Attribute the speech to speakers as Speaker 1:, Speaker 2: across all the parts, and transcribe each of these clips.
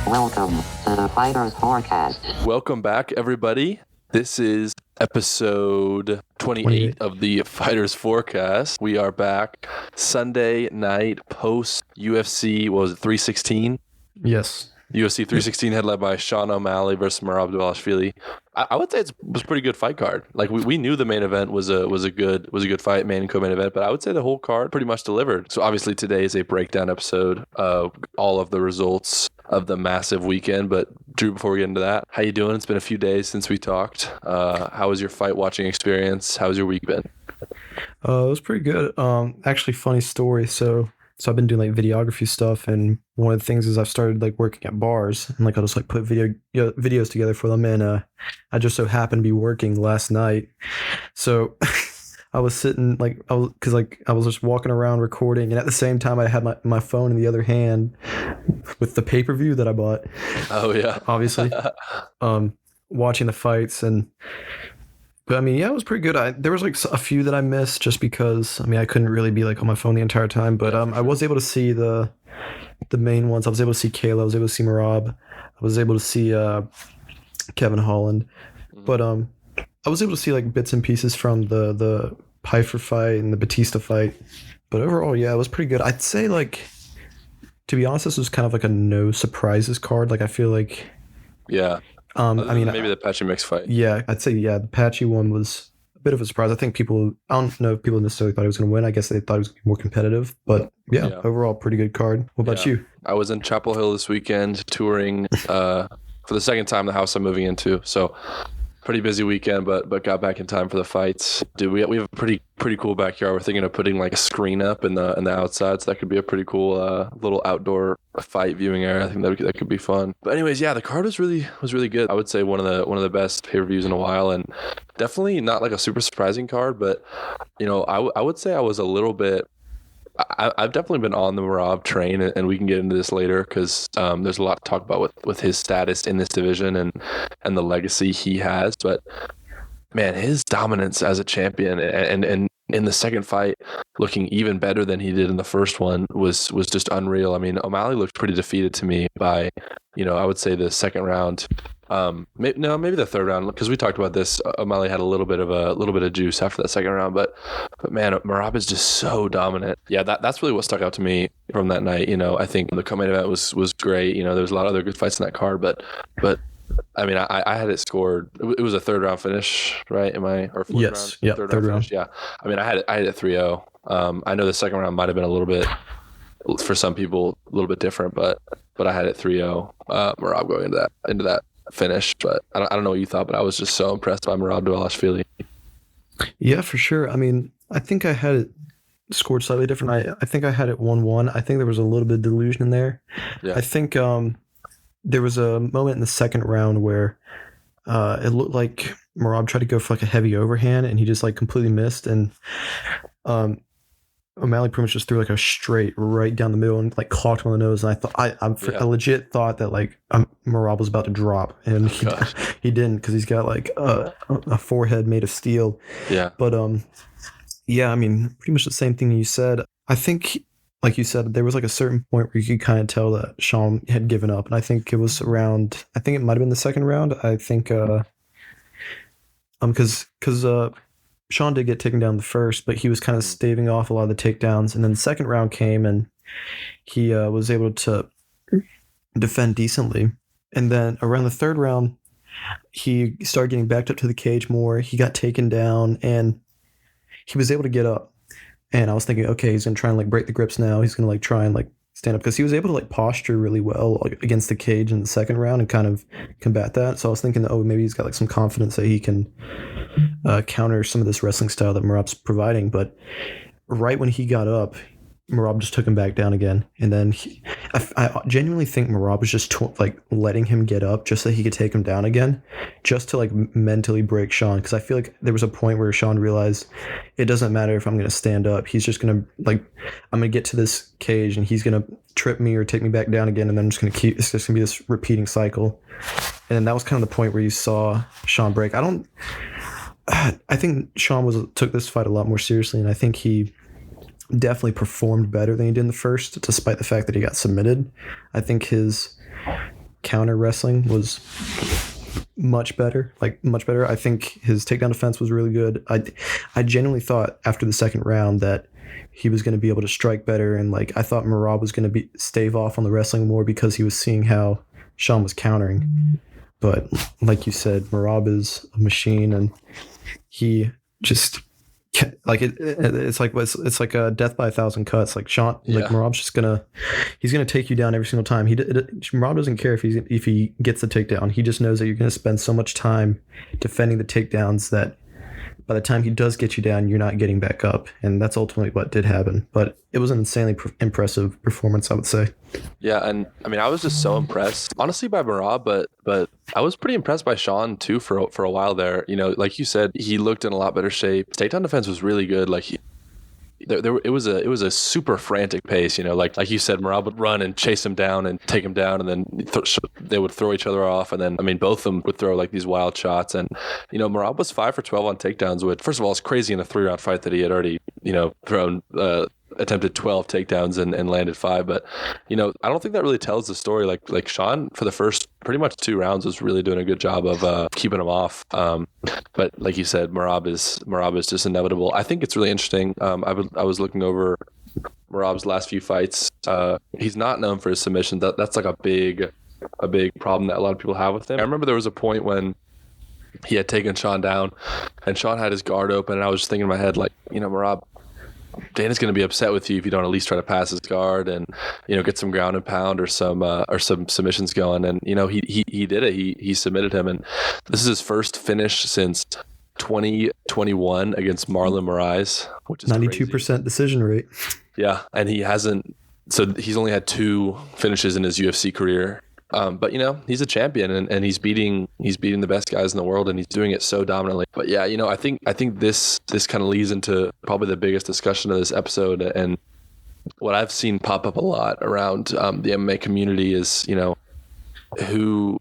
Speaker 1: Welcome to the Fighters Forecast.
Speaker 2: Welcome back, everybody. This is episode 28 of the Fighters Forecast. We are back Sunday night post UFC. What was it, 316?
Speaker 3: Yes.
Speaker 2: UFC 316 headlined by Sean O'Malley versus Merab. I would say it was a pretty good fight card. Like we knew the main event was a good fight, main and co-main event, but I would say the whole card pretty much delivered. So obviously today is a breakdown episode of all of the results of the massive weekend. But Drew, before we get into that, how you doing? It's been a few days since we talked. How was your fight watching experience? How's your week been?
Speaker 3: It was pretty good. Actually, funny story. So I've been doing like videography stuff, and one of the things is I've started like working at bars, and like I'll just like put videos together for them. And I just so happened to be working last night, so I was sitting I was just walking around recording, and at the same time I had my phone in the other hand with the pay-per-view that I bought.
Speaker 2: Oh yeah,
Speaker 3: obviously, watching the fights. But I mean, yeah, it was pretty good. There was like a few that I missed just because I couldn't really be like on my phone the entire time. But I was able to see the main ones. I was able to see Kayla. I was able to see Merab. I was able to see Kevin Holland. But I was able to see like bits and pieces from the Pyfer fight and the Batista fight. But overall, yeah, it was pretty good. I'd say, like, to be honest, this was kind of like a no surprises card. Like, I feel like,
Speaker 2: yeah. Maybe the Patchy Mix fight.
Speaker 3: Yeah, I'd say, yeah, the Patchy one was a bit of a surprise. I think I don't know if people necessarily thought he was going to win. I guess they thought it was going to be more competitive. But yeah, overall, pretty good card. What about you?
Speaker 2: I was in Chapel Hill this weekend touring for the second time the house I'm moving into. So pretty busy weekend, but got back in time for the fights. Dude, we have a pretty cool backyard. We're thinking of putting like a screen up in the outside, so that could be a pretty cool little outdoor fight viewing area. I think that could be fun. But anyways, yeah, the card was really good. I would say one of the best pay-per-views in a while, and definitely not like a super surprising card, but I would say I was a little bit. I've definitely been on the Merab train, and we can get into this later because there's a lot to talk about with his status in this division and the legacy he has. But man, his dominance as a champion and in the second fight, looking even better than he did in the first one was just unreal. I mean, O'Malley looked pretty defeated to me by, I would say the second round. Maybe the third round, because we talked about this. O'Malley had a little bit of juice after that second round, but man, Merab is just so dominant. Yeah, that's really what stuck out to me from that night. I think the co-main event was great. There was a lot of other good fights in that card, but I mean, I had it scored. It was a third round finish, right? Or fourth
Speaker 3: yes,
Speaker 2: round?
Speaker 3: Yeah,
Speaker 2: third
Speaker 3: round
Speaker 2: finish. Yeah. I mean, I had it 3-0. I know the second round might have been a little bit, for some people, a little bit different, but I had it 3-0. Merab going into that finish. But I don't know what you thought, but I was just so impressed by Merab.
Speaker 3: Yeah, for sure. I mean, I think I had it scored slightly different. I think I had it 1-1. I think there was a little bit of delusion in there.
Speaker 2: Yeah.
Speaker 3: I think there was a moment in the second round where it looked like Merab tried to go for like a heavy overhand, and he just like completely missed, and O'Malley pretty much just threw like a straight right down the middle and like clocked him on the nose. And I thought I legit thought that like Merab was about to drop, and he didn't, because he's got like a forehead made of steel.
Speaker 2: Yeah.
Speaker 3: But yeah, I mean, pretty much the same thing you said. I think, like you said, there was like a certain point where you could kind of tell that Sean had given up, and I think it was around. I think it might have been the second round. I think because Sean did get taken down the first, but he was kind of staving off a lot of the takedowns, and then the second round came, and he was able to defend decently. And then around the third round, he started getting backed up to the cage more. He got taken down, and he was able to get up. And I was thinking, okay, he's gonna try and like break the grips now. He's gonna like try and like stand up, because he was able to like posture really well against the cage in the second round and kind of combat that. So I was thinking, oh, maybe he's got like some confidence that he can counter some of this wrestling style that Merab's providing. But right when he got up, Merab just took him back down again. And then I genuinely think Merab was just like letting him get up just so he could take him down again, just to like mentally break Sean. Because I feel like there was a point where Sean realized it doesn't matter if I'm going to stand up. He's just going to like, I'm going to get to this cage and he's going to trip me or take me back down again. And then I'm just going to keep, it's just going to be this repeating cycle. And that was kind of the point where you saw Sean break. I think Sean took this fight a lot more seriously, and I think he definitely performed better than he did in the first, despite the fact that he got submitted. I think his counter wrestling was much better. I think his takedown defense was really good. I genuinely thought after the second round that he was going to be able to strike better, and I thought Merab was going to stave off on the wrestling more because he was seeing how Sean was countering. But like you said, Merab is a machine, and he just it's like a death by 1,000 cuts. Like Sean, Merab's just he's gonna take you down every single time. Merab doesn't care if he gets the takedown. He just knows that you're gonna spend so much time defending the takedowns that by the time he does get you down, you're not getting back up. And that's ultimately what did happen. But it was an insanely impressive performance, I would say.
Speaker 2: Yeah, and I mean, I was just so impressed, honestly, by Merab, but I was pretty impressed by Sean too for a while there. You know, like you said, he looked in a lot better shape. His takedown defense was really good. It was a super frantic pace. You know, like you said, Merab would run and chase him down and take him down, and then they would throw each other off, and then both of them would throw these wild shots. And Merab was 5 for 12 on takedowns. Which, first of all, it's crazy in a 3-round fight that he had already thrown. Attempted 12 takedowns and landed 5, but I don't think that really tells the story. Like Sean, for the first pretty much 2 rounds, was really doing a good job of keeping him off. But like you said, Merab is just inevitable. I think it's really interesting. I was looking over Merab's last few fights. He's not known for his submission. That's like a big problem that a lot of people have with him. I remember there was a point when he had taken Sean down, and Sean had his guard open, and I was just thinking in my head, Merab, Dana's going to be upset with you if you don't at least try to pass his guard and get some ground and pound or some submissions going. And he did it. He submitted him, and this is his first finish since 2021 against Marlon Moraes, which is
Speaker 3: 92% decision rate.
Speaker 2: Yeah, and he hasn't. So he's only had 2 finishes in his UFC career. But he's a champion, and he's beating the best guys in the world, and he's doing it so dominantly. But yeah, I think this kind of leads into probably the biggest discussion of this episode, and what I've seen pop up a lot around the MMA community is who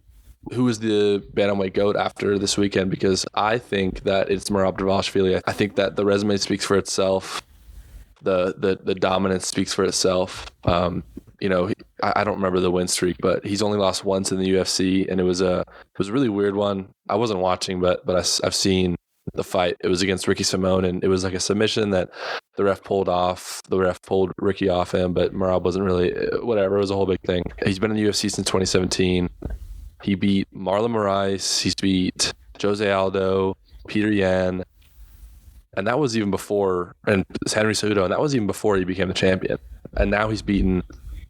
Speaker 2: is the bantamweight GOAT after this weekend, because I think that it's Merab Dvalishvili. I think that the resume speaks for itself. The dominance speaks for itself. I don't remember the win streak, but he's only lost once in the UFC, and it was a really weird one. I wasn't watching, but I've seen the fight. It was against Ricky Simone, and it was like a submission that the ref pulled off. The ref pulled Ricky off him, but Merab wasn't really whatever. It was a whole big thing. He's been in the UFC since 2017. He beat Marlon Moraes. He's beat Jose Aldo, Peter Yan, and that was even before, and Henry Cejudo, and that was even before he became the champion. And now he's beaten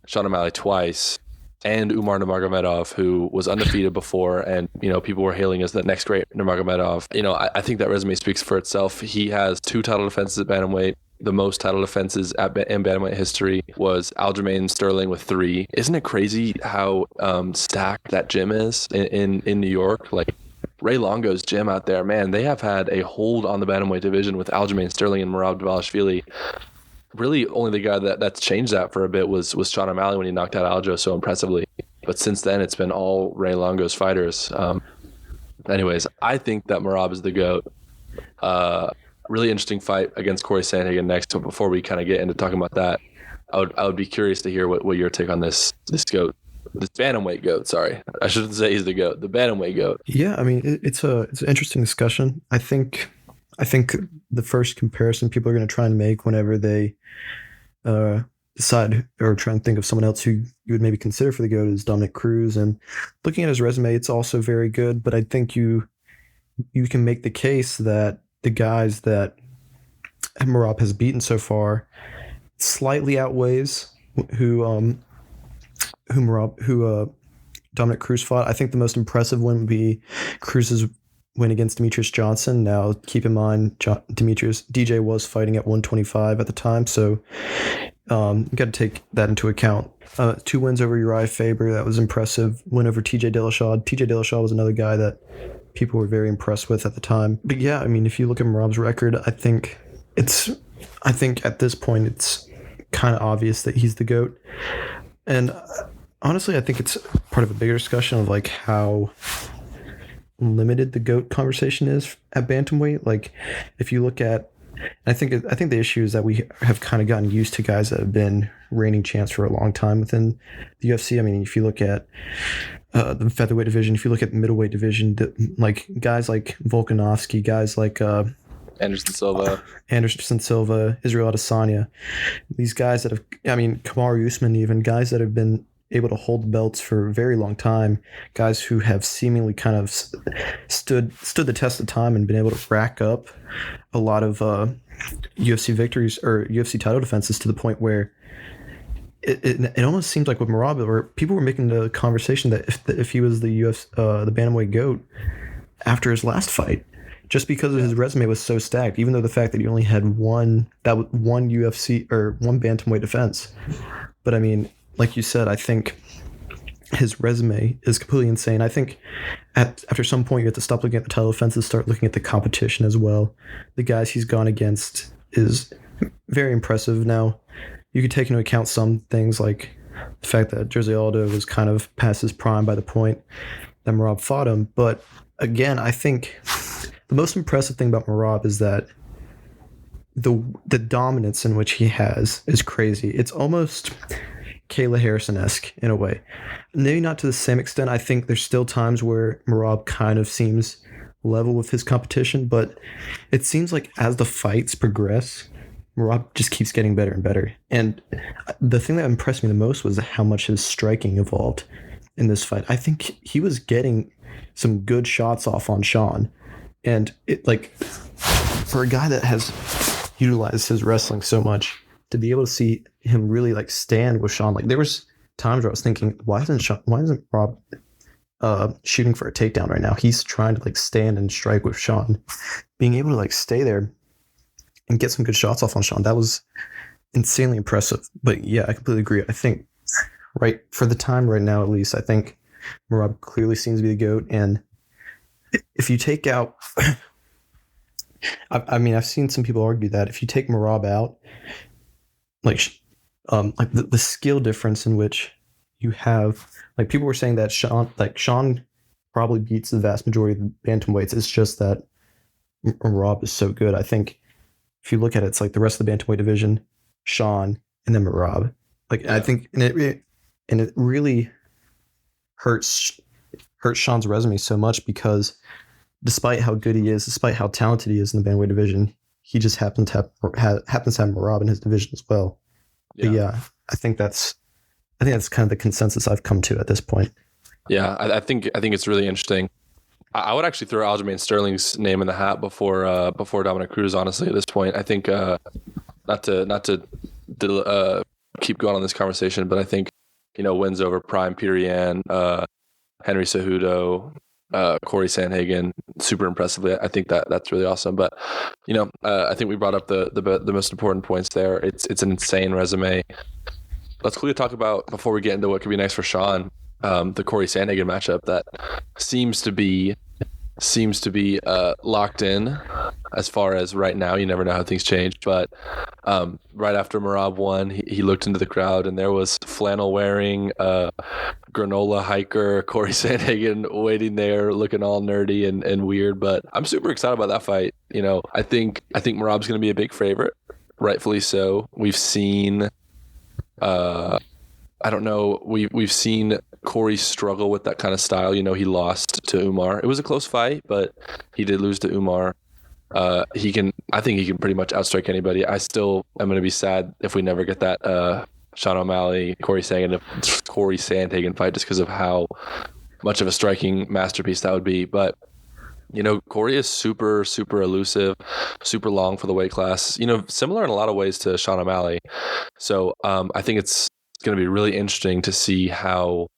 Speaker 2: Sean O'Malley twice, and Umar Nurmagomedov, who was undefeated before, and people were hailing as the next great Nurmagomedov. I think that resume speaks for itself. He has 2 title defenses at bantamweight. The most title defenses in bantamweight history was Aljamain Sterling with 3. Isn't it crazy how stacked that gym is in New York? Like Ray Longo's gym out there, man, they have had a hold on the bantamweight division with Aljamain Sterling and Merab Dvalishvili. Really, only the guy that's changed that for a bit was Sean O'Malley when he knocked out Aljo so impressively. But since then, it's been all Ray Longo's fighters. Anyways, I think that Merab is the GOAT. Really interesting fight against Corey Sandhagen next. But before we kind of get into talking about that, I would be curious to hear what your take on this GOAT, this bantamweight GOAT. Sorry, I shouldn't say he's the GOAT. The bantamweight GOAT.
Speaker 3: Yeah, I mean it's an interesting discussion. I think the first comparison people are going to try and make whenever they decide or try and think of someone else who you would maybe consider for the GOAT is Dominic Cruz. And looking at his resume, it's also very good. But I think you can make the case that the guys that Merab has beaten so far slightly outweighs who Dominic Cruz fought. I think the most impressive one would be Cruz's win against Demetrius Johnson. Now, keep in mind, DJ was fighting at 125 at the time, so you got to take that into account. 2 wins over Uriah Faber, that was impressive. Win over TJ Dillashaw. TJ Dillashaw was another guy that people were very impressed with at the time. But yeah, I mean, if you look at Merab's record, I think at this point it's kind of obvious that he's the GOAT. And honestly, I think it's part of a bigger discussion of like how limited the GOAT conversation is at bantamweight. Like if you look at I think the issue is that we have kind of gotten used to guys that have been reigning champs for a long time within the UFC. I mean, if you look at the featherweight division, if you look at the middleweight division, like guys like Volkanovski, guys like
Speaker 2: Anderson Silva, Israel Adesanya, these guys that have, I mean, Kamaru Usman, even guys that have been able to hold the belts for a very long time, guys who have seemingly kind of stood the test of time and been able to rack up a lot of UFC victories or UFC title defenses to the point where it almost seems like with Merab, where people were making the conversation that if he was the bantamweight GOAT after his last fight, just because of his resume was so stacked, even though the fact that he only had one UFC or one bantamweight defense. But I mean, like you said, I think his resume is completely insane. I think after some point you have to stop looking at the title defenses, start looking at the competition as well. The guys he's gone against is very impressive. Now, you could take into account some things like the fact that Jose Aldo was kind of past his prime by the point that Merab fought him. But again, I think the most impressive thing about Merab is that the dominance in which he has is crazy. It's almost Kayla Harrison-esque in a way. Maybe not to the same extent. I think there's still times where Merab kind of seems level with his competition, but it seems like as the fights progress, Merab just keeps getting better and better. And the thing that impressed me the most was how much his striking evolved in this fight. I think he was getting some good shots off on Sean. And it, like, for a guy that has utilized his wrestling so much, to be able to see him really like stand with Sean, like there was times where I was thinking, why isn't Merab shooting for a takedown right now? He's trying to like stand and strike with Sean. Being able to like stay there and get some good shots off on Sean, that was insanely impressive. But yeah, I completely agree. I think right for the time right now, at least, I think Merab clearly seems to be the GOAT. And if you take out, I mean, I've seen some people argue that if you take Merab out, like the skill difference in which you have, like people were saying that Sean probably beats the vast majority of the bantamweights. It's just that Merab is so good. I think if you look at it, it's like the rest of the bantamweight division, Sean, and then Merab. Like I think, and it really hurts Sean's resume so much because despite how good he is, despite how talented he is in the bantamweight division, he just happens to have Merab in his division as well. Yeah. But yeah, I think that's kind of the consensus I've come to at this point. Yeah, I think it's really interesting. I would actually throw Aljamain Sterling's name in the hat before Dominic Cruz. Honestly, at this point, I think not to keep going on this conversation, but I think wins over Prime Peter Yan, Henry Cejudo, Corey Sandhagen, super impressively. I think that's really awesome. But I think we brought up the most important points there. It's an insane resume. Let's quickly talk about, before we get into what could be next for Sean, the Corey Sandhagen matchup that seems to be locked in as far as right now. You never know how things change, but right after Merab won, he looked into the crowd and there was flannel wearing granola hiker Corey Sandhagen waiting there looking all nerdy and weird. But I'm super excited about that fight. I think Merab's going to be a big favorite, rightfully so. We've seen I don't know, we've seen Corey struggle with that kind of style. He lost to Umar. It was a close fight, but he did lose to Umar. I think he can pretty much outstrike anybody. I still am going to be sad if we never get that Sean O'Malley, Corey Sandhagen fight, just because of how much of a striking masterpiece that would be. But Corey is super, super elusive, super long for the weight class, similar in a lot of ways to Sean O'Malley. So I think it's going to be really interesting to see how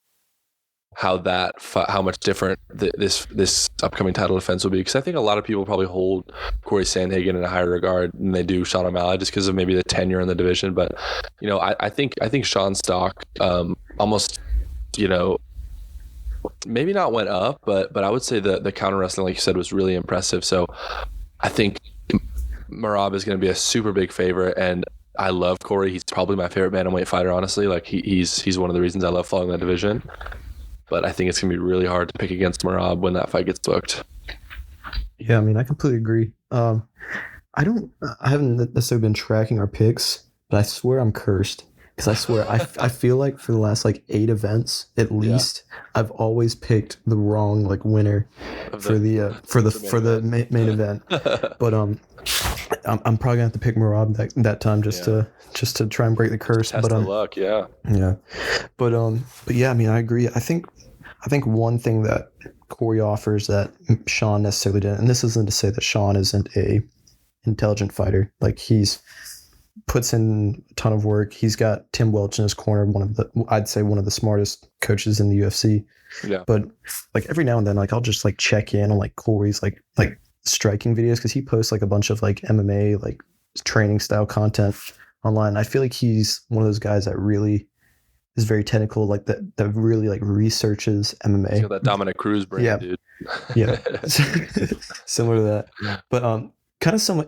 Speaker 2: much different this upcoming title defense will be, because I think a lot of people probably hold Corey Sandhagen in a higher regard than they do Sean O'Malley, just because of maybe the tenure in the division. But I think Sean's stock almost maybe not went up, but I would say the counter wrestling, like you said, was really impressive. So I think Merab is going to be a super big favorite, and I love Corey. He's probably my favorite bantamweight fighter, honestly. Like he's one of the reasons I love following that division. But I think it's going to be really hard to pick against Merab when that fight gets booked.
Speaker 3: Yeah, I mean, I completely agree. I haven't necessarily been tracking our picks, but I swear I'm cursed. Because I swear, I feel like for the last like 8 events at least, I've always picked the wrong like winner for the main event. But I'm probably gonna have to pick Merab that time just to try and break the curse.
Speaker 2: Test the luck, yeah.
Speaker 3: But yeah, I mean, I agree. I think one thing that Corey offers that Sean necessarily didn't, and this isn't to say that Sean isn't a intelligent fighter. Like he's puts in a ton of work. He's got Tim Welch in his corner, I'd say one of the smartest coaches in the UFC.
Speaker 2: Yeah.
Speaker 3: But like every now and then, like I'll just like check in on like Corey's like striking videos because he posts like a bunch of like MMA like training style content online. I feel like he's one of those guys that really is very technical, like that really like researches MMA.
Speaker 2: He's got that Dominic Cruz brain, dude.
Speaker 3: Yeah. Similar to that.
Speaker 2: Yeah.
Speaker 3: But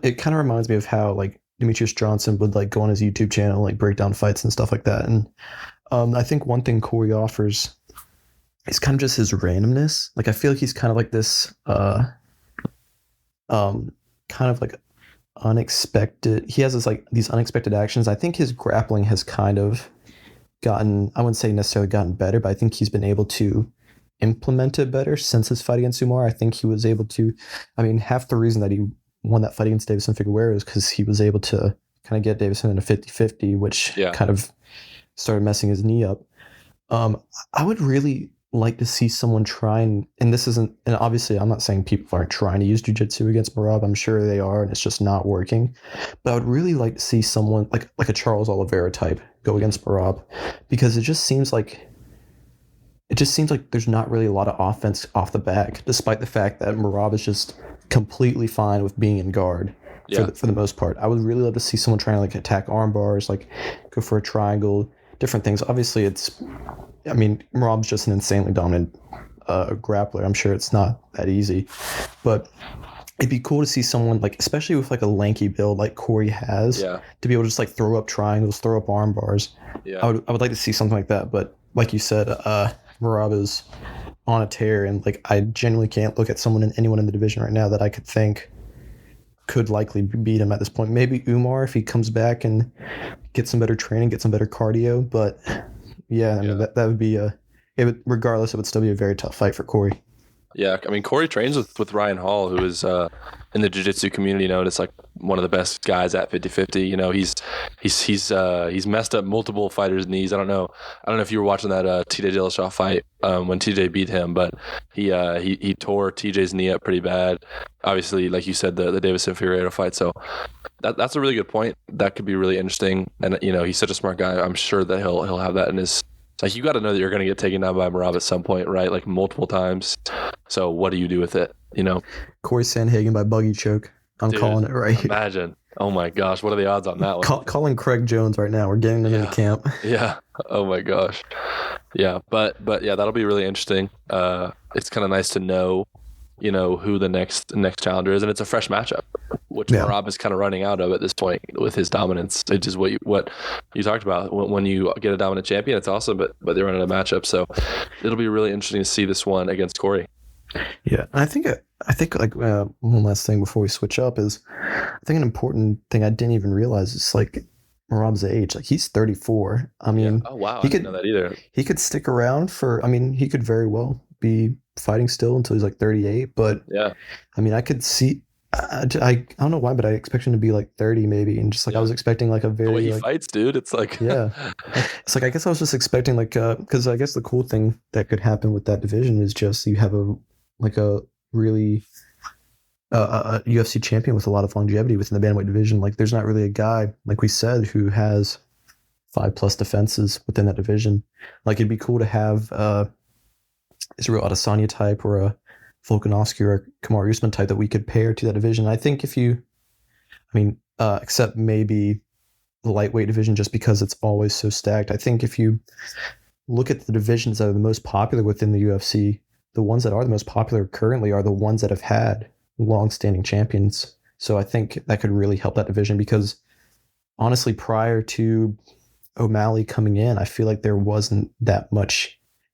Speaker 3: it kind of reminds me of how like Demetrius Johnson would like go on his YouTube channel, like break down fights and stuff like that. And I think one thing Corey offers is kind of just his randomness. Like I feel like he's kind of like this kind of like unexpected. He has these unexpected actions. I think his grappling has kind of gotten, I wouldn't say necessarily gotten better, but I think he's been able to implement it better since his fight against Umar. I think he was able to, I mean, half the reason that he won that fight against Davison Figueroa is because he was able to kind of get Davison in a 50-50, which kind of started messing his knee up. I would really like to see someone try and this isn't, and obviously I'm not saying people aren't trying to use jiu-jitsu against Merab. I'm sure they are, and it's just not working. But I would really like to see someone like a Charles Oliveira type go against Merab, because it just seems like there's not really a lot of offense off the back, despite the fact that Merab is just completely fine with being in guard for the most part. I would really love to see someone trying to like attack arm bars, like go for a triangle, different things. Obviously, Merab's just an insanely dominant grappler. I'm sure it's not that easy, but it'd be cool to see someone like, especially with like a lanky build like Corey has, to be able to just like throw up triangles, throw up arm bars. I would like to see something like that. But like you said, Merab is on a tear, and like I genuinely can't look at anyone in the division right now that I could think could likely beat him at this point. Maybe Umar if he comes back and gets some better training, get some better cardio. But I mean that would be regardless, it would still be a very tough fight for Corey.
Speaker 2: Yeah, I mean Corey trains with Ryan Hall, who is in the jiu-jitsu community known as like one of the best guys at 50-50. You know, he's messed up multiple fighters' knees. I don't know if you were watching that TJ Dillashaw fight when TJ beat him, but he tore TJ's knee up pretty bad. Obviously, like you said, the Davison Figueroa fight. So that's a really good point. That could be really interesting. And you know, he's such a smart guy. I'm sure that he'll have that in his. Like, you got to know that you're going to get taken down by Merab at some point, right? Like multiple times. So what do you do with it? You know,
Speaker 3: Corey Sandhagen by buggy choke. I'm calling it right.
Speaker 2: Imagine. Oh my gosh, what are the odds on that one?
Speaker 3: Calling Craig Jones right now. We're getting him into camp.
Speaker 2: Yeah. Oh my gosh. Yeah, but yeah, that'll be really interesting. It's kind of nice to know, you know, who the next challenger is, and it's a fresh matchup, which Merab is kind of running out of at this point with his dominance. It's just what you talked about. When you get a dominant champion, it's awesome, but they're running a matchup, so it'll be really interesting to see this one against Corey.
Speaker 3: Yeah, I think like one last thing before we switch up is, I think an important thing I didn't even realize is like Merab's age. Like he's 34. I mean,
Speaker 2: oh wow, I didn't know that either.
Speaker 3: He could stick around for. I mean, he could very well be fighting still until he's like 38. But I mean, I could see. I don't know why, but I expect him to be like 30 maybe, and just like I was expecting like a very
Speaker 2: the way he fights, dude. It's like
Speaker 3: it's like I guess I was just expecting like because I guess the cool thing that could happen with that division is just you have a really a UFC champion with a lot of longevity within the bantamweight division. Like there's not really a guy, like we said, who has 5+ defenses within that division. Like it'd be cool to have Israel Adesanya type or a Volkanovski or a Kamaru Usman type that we could pair to that division. I think except maybe the lightweight division, just because it's always so stacked. I think if you look at the divisions that are the most popular within the UFC, the ones that are the most popular currently are the ones that have had long-standing champions. So I think that could really help that division, because honestly, prior to O'Malley coming in, I feel like there wasn't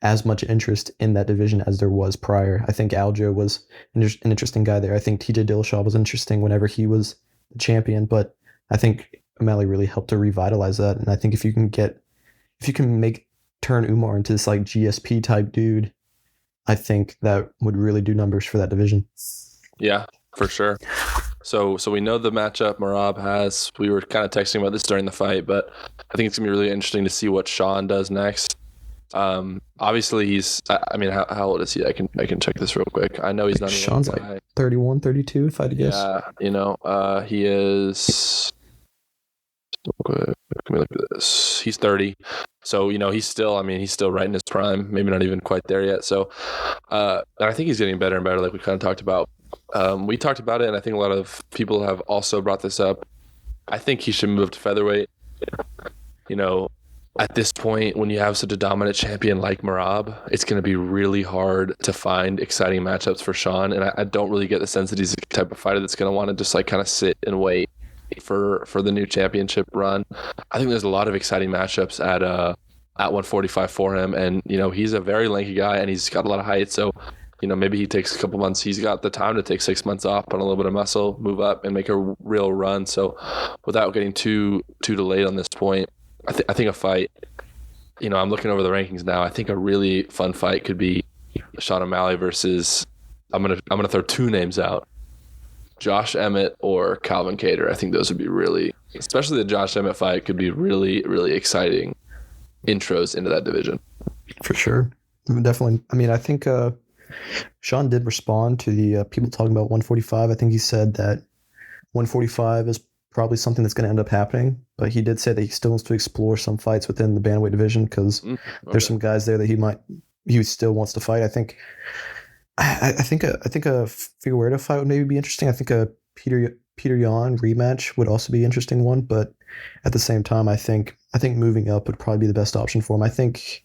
Speaker 3: as much interest in that division as there was prior. I think Aljo was an interesting guy there. I think TJ Dillashaw was interesting whenever he was champion, but I think O'Malley really helped to revitalize that. And I think if you can turn Umar into this like GSP type dude, I think that would really do numbers for that division.
Speaker 2: Yeah, for sure. So we know the matchup Merab has. We were kind of texting about this during the fight, but I think it's gonna be really interesting to see what Sean does next. Obviously he's, I mean, how old is he? I can check this real quick. I know he's not.
Speaker 3: Sean's like 31, 32, if I had to guess.
Speaker 2: Yeah, he is. Let me look at this. He's 30. So, he's still right in his prime, maybe not even quite there yet. So, and I think he's getting better and better, like we kind of talked about. We talked about it, and I think a lot of people have also brought this up. I think he should move to featherweight. At this point, when you have such a dominant champion like Merab, it's going to be really hard to find exciting matchups for Sean. And I don't really get the sense that he's the type of fighter that's going to want to just like kind of sit and wait for the new championship run. I think there's a lot of exciting matchups at 145 for him. And, he's a very lanky guy and he's got a lot of height. So, maybe he takes a couple months. He's got the time to take 6 months off, put on a little bit of muscle, move up and make a real run. So without getting too delayed on this point, I think a fight, I'm looking over the rankings now. I think a really fun fight could be Sean O'Malley versus, I'm gonna throw two names out, Josh Emmett or Calvin Kattar. I think those would be really, especially the Josh Emmett fight could be really, really exciting intros into that division.
Speaker 3: For sure. Definitely. I mean, I think Sean did respond to the people talking about 145. I think he said that 145 is probably something that's going to end up happening, but he did say that he still wants to explore some fights within the bantamweight division because there's some guys there that he still wants to fight. I think a Figueiredo fight would maybe be interesting. I think a Peter Yan rematch would also be an interesting one, but at the same time, I think moving up would probably be the best option for him. I think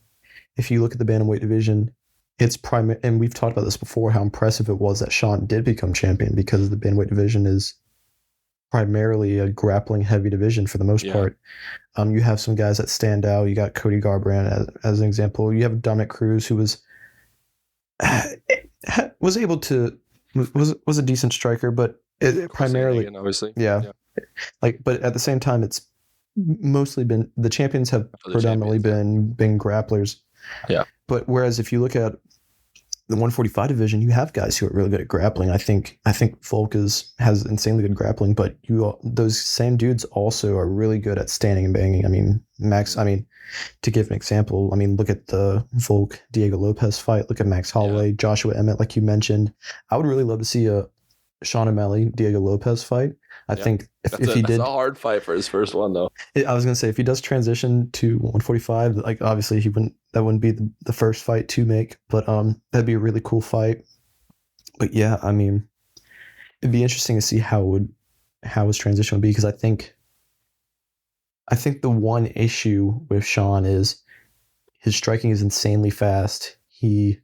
Speaker 3: if you look at the bantamweight division, it's and we've talked about this before, how impressive it was that Sean did become champion because the bantamweight division is primarily a grappling heavy division for the most part. You have some guys that stand out. You got Cody Garbrandt as an example. You have Dominic Cruz, who was able to was a decent striker, but primarily
Speaker 2: obviously.
Speaker 3: But at the same time, it's mostly been the champions have predominantly been grapplers.
Speaker 2: Yeah.
Speaker 3: But whereas if you look at the 145 division, you have guys who are really good at grappling. I think Volk has insanely good grappling, but those same dudes also are really good at standing and banging. I mean, to give an example, look at the Volk Diego Lopez fight. Look at Max Holloway, Joshua Emmett, like you mentioned. I would really love to see a Sean O'Malley Diego Lopez fight. I think if he did,
Speaker 2: that's a hard fight for his first one though.
Speaker 3: I was gonna say if he does transition to 145, like obviously that wouldn't be the first fight to make, but that'd be a really cool fight. But yeah, it'd be interesting to see how his transition would be, because I think the one issue with Sean is his striking is insanely fast. He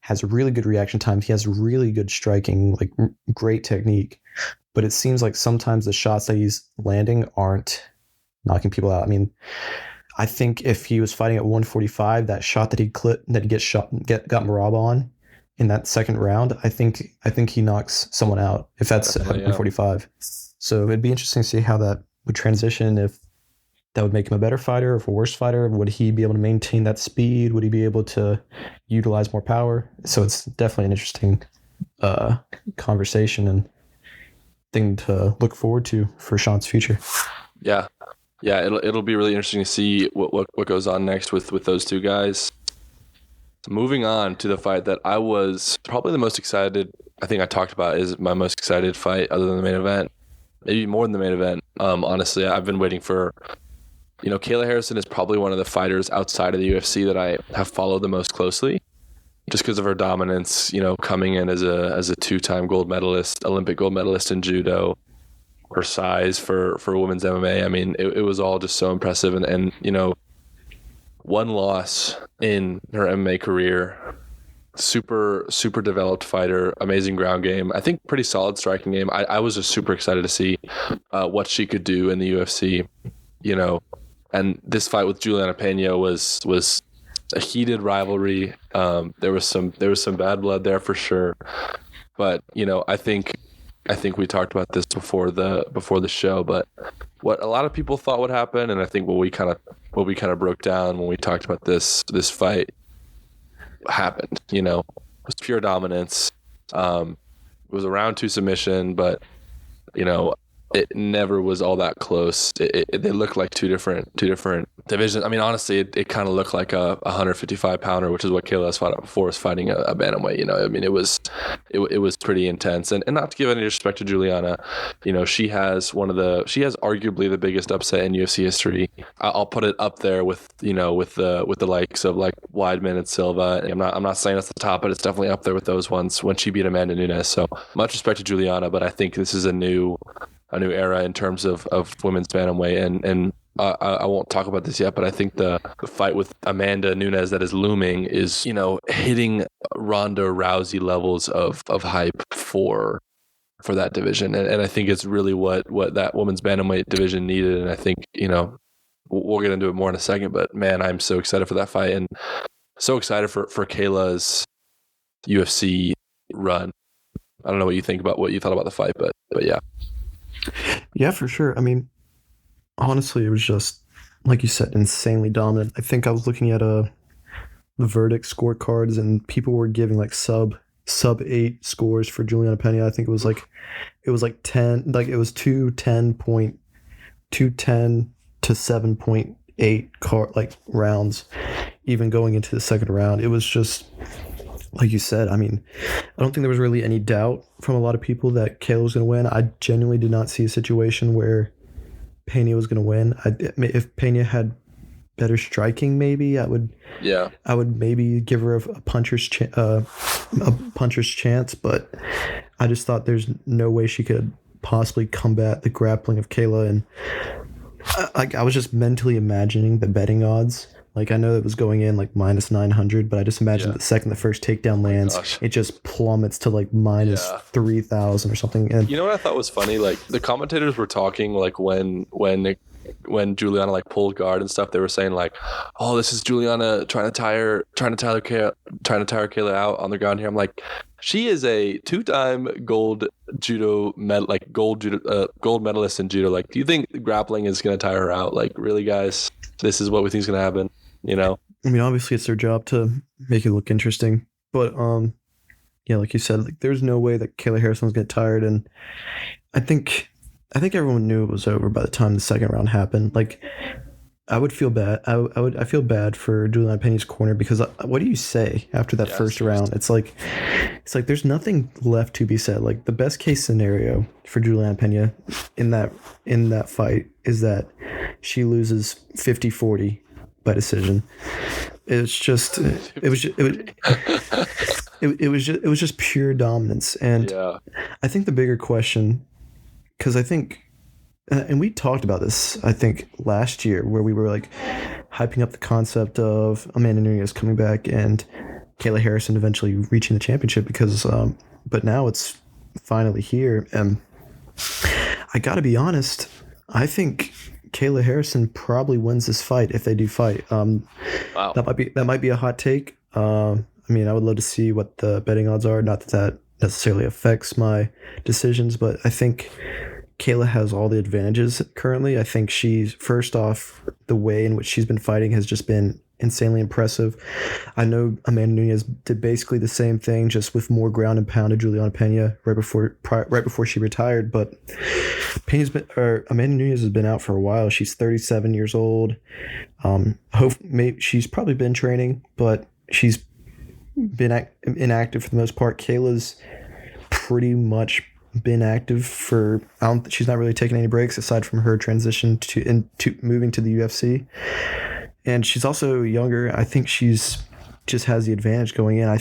Speaker 3: has really good reaction time. He has really good striking, like great technique. But it seems like sometimes the shots that he's landing aren't knocking people out. I think if he was fighting at 145, that shot that he got Merab on in that second round, I think he knocks someone out if that's at 145. So it'd be interesting to see how that would transition, if that would make him a better fighter or a worse fighter. Would he be able to maintain that speed? Would he be able to utilize more power? So it's definitely an interesting conversation and thing to look forward to for Sean's future.
Speaker 2: Yeah, it'll be really interesting to see what goes on next with those two guys. Moving on to the fight that I was probably the most excited, I think I talked about, is my most excited fight other than the main event, maybe more than the main event. Honestly, I've been waiting for, Kayla Harrison is probably one of the fighters outside of the UFC that I have followed the most closely, just because of her dominance, coming in as a two-time gold medalist, Olympic gold medalist in judo, her size for women's MMA. It was all just so impressive. And one loss in her MMA career, super, super developed fighter, amazing ground game. I think pretty solid striking game. I was just super excited to see what she could do in the UFC, and this fight with Juliana Pena was a heated rivalry. There was some bad blood there for sure, but I think I think we talked about this before the show, but what a lot of people thought would happen, and I think what we kind of broke down when we talked about this fight happened. It was pure dominance. It was a round 2 submission, but it never was all that close. They looked like two different divisions. I mean, honestly, it kind of looked like a 155 pounder, which is what Kayla has fought before, was fighting a bantamweight. I mean, it was pretty intense. And not to give any disrespect to Juliana, she has arguably the biggest upset in UFC history. I'll put it up there with the likes of like Weidman and Silva. And I'm not saying it's the top, but it's definitely up there with those ones when she beat Amanda Nunes. So much respect to Juliana, but I think this is a new era in terms of women's bantamweight, and I won't talk about this yet, but I think the fight with Amanda Nunes that is looming is hitting Ronda Rousey levels of hype for that division, and I think it's really what that women's bantamweight division needed, and I think we'll get into it more in a second, but man, I'm so excited for that fight and so excited for Kayla's UFC run. I don't know what you thought about the fight, but yeah.
Speaker 3: Yeah, for sure. I mean, honestly, it was just, like you said, insanely dominant. I think I was looking at the verdict scorecards, and people were giving like sub 8 scores for Juliana Pena. I think it was like 10, like it was 210 to 7.8 rounds, even going into the second round. It was just, like you said, I mean, I don't think there was really any doubt from a lot of people that Kayla was going to win. I genuinely did not see a situation where Pena was going to win. If Pena had better striking, maybe I would maybe give her a puncher's chance, but I just thought there's no way she could possibly combat the grappling of Kayla, and I was just mentally imagining the betting odds. Like, I know it was going in like minus 900, but I just imagined the second the first takedown lands, it just plummets to like minus 3,000 or something. And
Speaker 2: you know what I thought was funny? Like, the commentators were talking like when Juliana like pulled guard and stuff, they were saying like, "Oh, this is Juliana trying to tire Kayla out on the ground here." I'm like, she is a 2-time gold medalist in judo. Like, do you think grappling is going to tire her out? Like, really, guys? This is what we think is going to happen, I
Speaker 3: mean, obviously it's their job to make it look interesting, but yeah, like you said, like there's no way that Kayla Harrison was getting tired, and I think everyone knew it was over by the time the second round happened. Like, I would feel bad. I feel bad for Juliana Pena's corner, because what do you say after that first round? It's like there's nothing left to be said. Like, the best case scenario for Juliana Pena in that fight is that she loses 50-40 by decision. It was just pure dominance, and I think the bigger question, because I think, and we talked about this, I think, last year, where we were like hyping up the concept of Amanda Nunes coming back and Kayla Harrison eventually reaching the championship, because but now it's finally here, and I gotta be honest, I think Kayla Harrison probably wins this fight if they do fight. Wow. That might be a hot take. I mean, I would love to see what the betting odds are. Not that necessarily affects my decisions, but I think Kayla has all the advantages currently. I think she's, first off, the way in which she's been fighting has just been insanely impressive. I know Amanda Nunes did basically the same thing, just with more ground and pound to Juliana Pena right before she retired. But Amanda Nunes has been out for a while. She's 37 years old. She's probably been training, but she's been inactive for the most part. Kayla's pretty much been active she's not really taking any breaks aside from her transition to moving to the UFC. And she's also younger. I think she's just has the advantage going in. I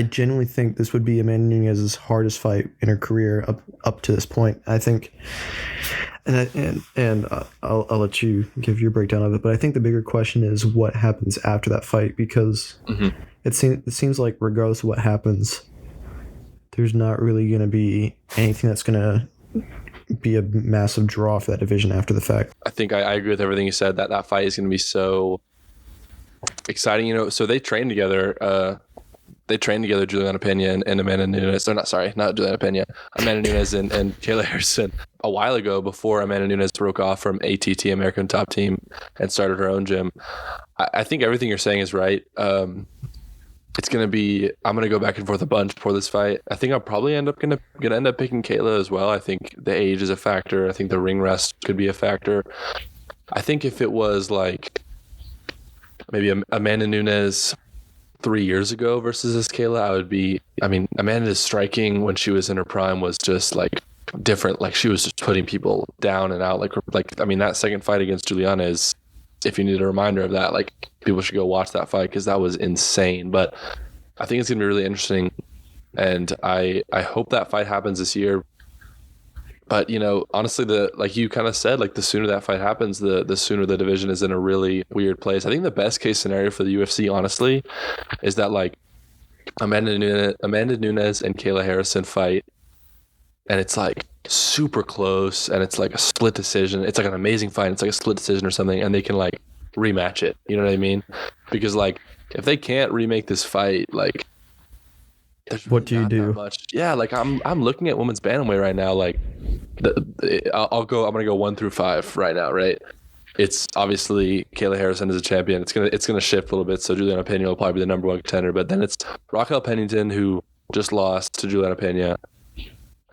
Speaker 3: genuinely think this would be Amanda Nunes' hardest fight in her career up to this point. I think, and I'll let you give your breakdown of it. But I think the bigger question is what happens after that fight, because it seems like regardless of what happens, there's not really going to be anything that's going to be a massive draw for that division after the fact.
Speaker 2: I think I agree with everything you said. That fight is going to be so exciting. So they trained together they trained together, Juliana Pena and Amanda Nunes. They're not Juliana Pena, Amanda Nunes and Kayla Harrison a while ago, before Amanda Nunes broke off from ATT, American Top Team, and started her own gym. I think everything you're saying is right. It's gonna be. I'm gonna go back and forth a bunch before this fight. I think I'll probably gonna end up picking Kayla as well. I think the age is a factor. I think the ring rest could be a factor. I think if it was like maybe Amanda Nunes 3 years ago versus this Kayla, Amanda's striking when she was in her prime was just like different. Like she was just putting people down and out. That second fight against Juliana is, if you need a reminder of that, like people should go watch that fight because that was insane. But I think it's gonna be really interesting, and I hope that fight happens this year. But honestly, like you kind of said, like the sooner that fight happens, the sooner the division is in a really weird place. I think the best case scenario for the UFC, honestly, is that like Amanda Nunes and Kayla Harrison fight, and it's like super close, and it's like a split decision. It's like an amazing fight. It's like a split decision or something, and they can like rematch it. You know what I mean? Because like if they can't remake this fight, like
Speaker 3: what do you do?
Speaker 2: Much. Yeah, like I'm looking at women's bantamweight right now. Like I'm gonna go 1 through 5 right now. Right? It's obviously Kayla Harrison is a champion. It's gonna shift a little bit. So Juliana Pena will probably be the number 1 contender, but then it's Raquel Pennington, who just lost to Juliana Pena.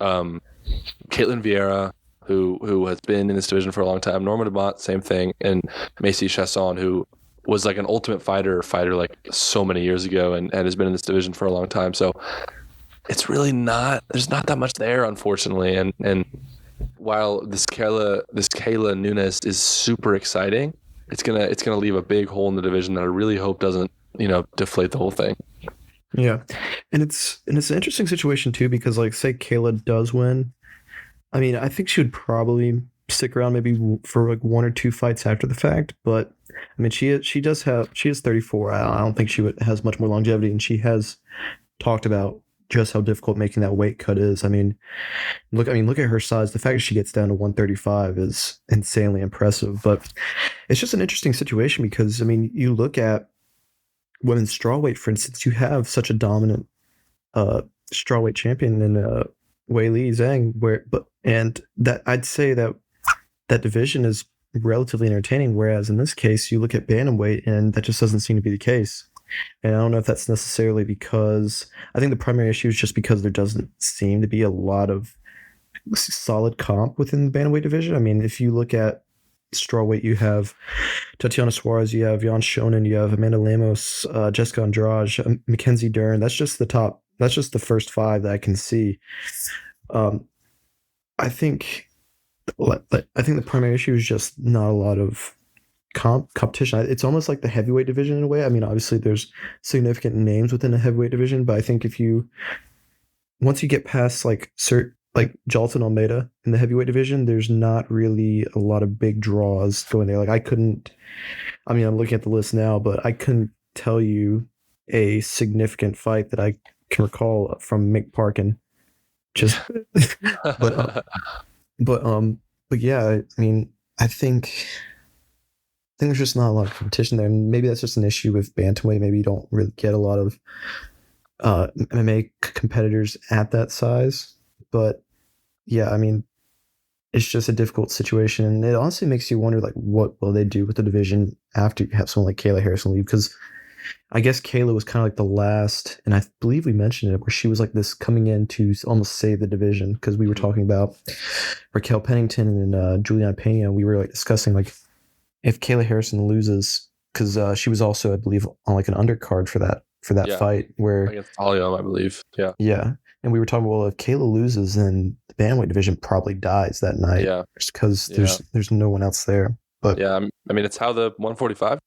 Speaker 2: Caitlin Vieira, who has been in this division for a long time. Norma Dumont, same thing, and Macy Chasson, who was like an Ultimate Fighter like so many years ago and has been in this division for a long time. So it's really there's not that much there, unfortunately. And while this Kayla Nunes is super exciting, it's gonna leave a big hole in the division that I really hope doesn't deflate the whole thing.
Speaker 3: Yeah, and it's an interesting situation too, because like say Kayla does win, I mean I think she would probably stick around maybe for like 1 or 2 fights after the fact, but I mean she is 34. I don't think she has much more longevity, and she has talked about just how difficult making that weight cut is. I mean look at her size. The fact that she gets down to 135 is insanely impressive. But it's just an interesting situation because I mean you look at women's strawweight, for instance, you have such a dominant strawweight champion in Weili Zhang, and that I'd say that division is relatively entertaining. Whereas in this case, you look at bantamweight, and that just doesn't seem to be the case. And I don't know if that's necessarily because I think the primary issue is just because there doesn't seem to be a lot of solid comp within the bantamweight division. I mean, if you look at strawweight, you have Tatiana Suarez, you have Jan Shonen, you have Amanda Lemos, Jessica Andrade, Mackenzie Dern. That's just the top. That's just the first 5 that I can see. I think the primary issue is just not a lot of competition. It's almost like the heavyweight division in a way. I mean, obviously there's significant names within the heavyweight division, but I think once you get past like Jalton Almeida in the heavyweight division, there's not really a lot of big draws going there. Like I'm looking at the list now, but I couldn't tell you a significant fight that I can recall from Mick Parkin. Just, but yeah, I mean, I think there's just not a lot of competition there, and maybe that's just an issue with bantamweight. Maybe you don't really get a lot of MMA competitors at that size. But yeah, I mean, it's just a difficult situation, and it honestly makes you wonder, like, what will they do with the division after you have someone like Kayla Harrison leave? Because I guess Kayla was kind of like the last, and I believe we mentioned it, where she was like this coming in to almost save the division, because we were talking about Raquel Pennington and Juliana Pena. We were like discussing like if Kayla Harrison loses, because she was also, I believe, on like an undercard for that fight where
Speaker 2: against Talia, I believe.
Speaker 3: Yeah. And we were talking, well, if Kayla loses, then the bantamweight division probably dies that night. Yeah, just because there's no one else there. But
Speaker 2: yeah, I mean, it's how the 145,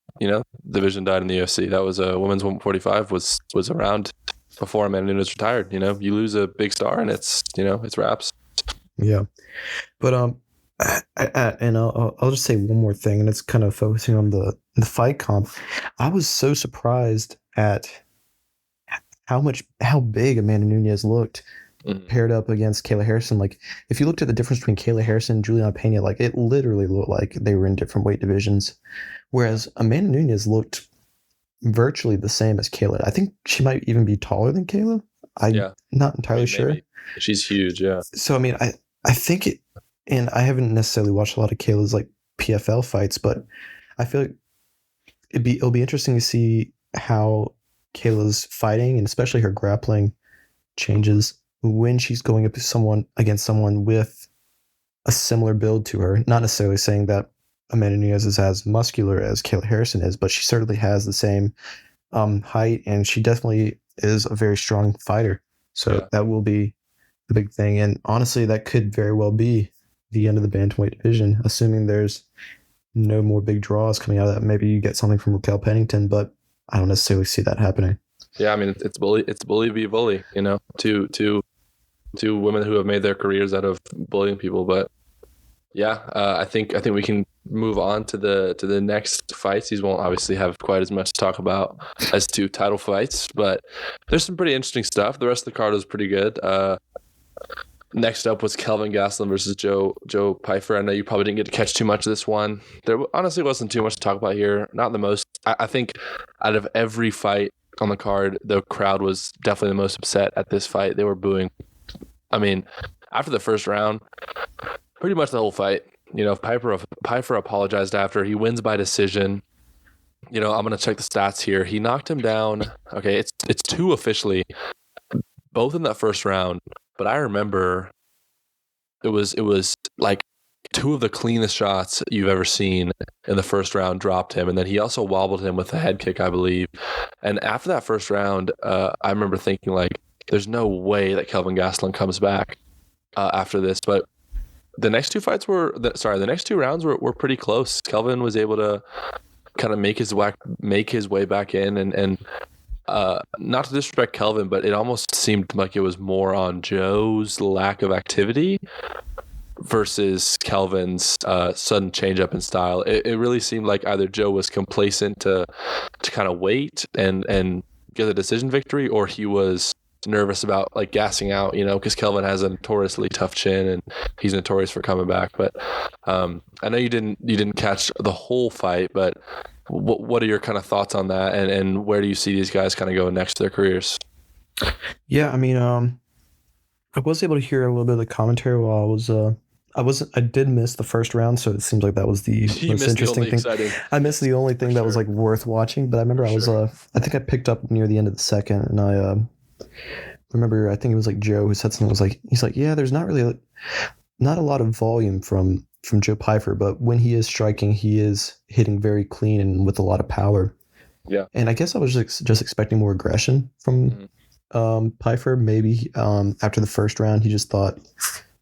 Speaker 2: division died in the UFC. That was a women's 145 was around before Amanda Nunes retired. You lose a big star, and it's wraps.
Speaker 3: Yeah, but and I'll just say one more thing, and it's kind of focusing on the fight comp. I was so surprised at how big Amanda Nunes looked paired up against Kayla Harrison. Like, if you looked at the difference between Kayla Harrison and Juliana Pena, like, it literally looked like they were in different weight divisions. Whereas Amanda Nunes looked virtually the same as Kayla. I think she might even be taller than Kayla. I'm not entirely sure.
Speaker 2: Maybe. She's huge, yeah.
Speaker 3: So I mean, I think it, and I haven't necessarily watched a lot of Kayla's like PFL fights, but I feel like it'll be interesting to see how Kayla's fighting and especially her grappling changes when she's going up against someone with a similar build to her. Not necessarily saying that Amanda Nunes is as muscular as Kayla Harrison is, but she certainly has the same height, and she definitely is a very strong fighter. So that will be the big thing. And honestly, that could very well be the end of the bantamweight division, assuming there's no more big draws coming out of that. Maybe you get something from Raquel Pennington, but I don't necessarily see that happening.
Speaker 2: Yeah, I mean, it's bully v bully, you know, two women who have made their careers out of bullying people. But yeah, I think we can move on to the next fights. These won't obviously have quite as much to talk about as two title fights, but there's some pretty interesting stuff. The rest of the card was pretty good. Next up was Kelvin Gastelum versus Joe Pyfer. I know you probably didn't get to catch too much of this one. There honestly wasn't too much to talk about here. Not the most. I think out of every fight on the card, the crowd was definitely the most upset at this fight. They were booing. I mean, after the first round, pretty much the whole fight. You know, Pyfer apologized after. He wins by decision. You know, I'm gonna check the stats here. He knocked him down. Okay, it's two officially, both in that first round. But I remember it was like two of the cleanest shots you've ever seen in the first round dropped him, and then he also wobbled him with a head kick, I believe. And after that first round, I remember thinking like, there's no way that Kelvin Gastelum comes back after this. But the next two fights the next two rounds were pretty close. Kelvin was able to kind of make his way back in, and not to disrespect Kelvin, but it almost seemed like it was more on Joe's lack of activity versus Kelvin's sudden change up in style. It really seemed like either Joe was complacent to kind of wait and get a decision victory, or he was nervous about like gassing out, you know, because Kelvin has a notoriously tough chin and he's notorious for coming back. But I know you didn't catch the whole fight, but what are your kind of thoughts on that, and where do you see these guys kind of go next to their careers?
Speaker 3: Yeah, I mean, I was able to hear a little bit of the commentary while I did miss the first round, so it seems like that was the most interesting thing. Exciting. I missed the only thing that was like worth watching, but I remember I think I picked up near the end of the second, and I remember I think it was like Joe who said something. He's like, yeah, there's not a lot of volume from Joe Pyfer, but when he is striking, he is hitting very clean and with a lot of power. Yeah. And I guess I was just expecting more aggression from Pyfer. Maybe after the first round, he just thought,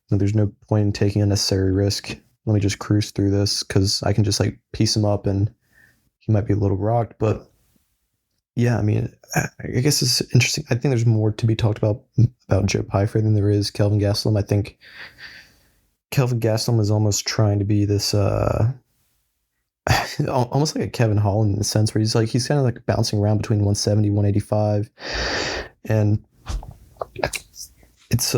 Speaker 3: there's no point in taking unnecessary risk. Let me just cruise through this because I can just like piece him up and he might be a little rocked. But yeah, I mean, I guess it's interesting. I think there's more to be talked about Joe Pyfer than there is Kelvin Gastelum. I think Kelvin Gastelum is almost trying to be this almost like a Kevin Holland in the sense where he's kind of like bouncing around between 170, 185. And it's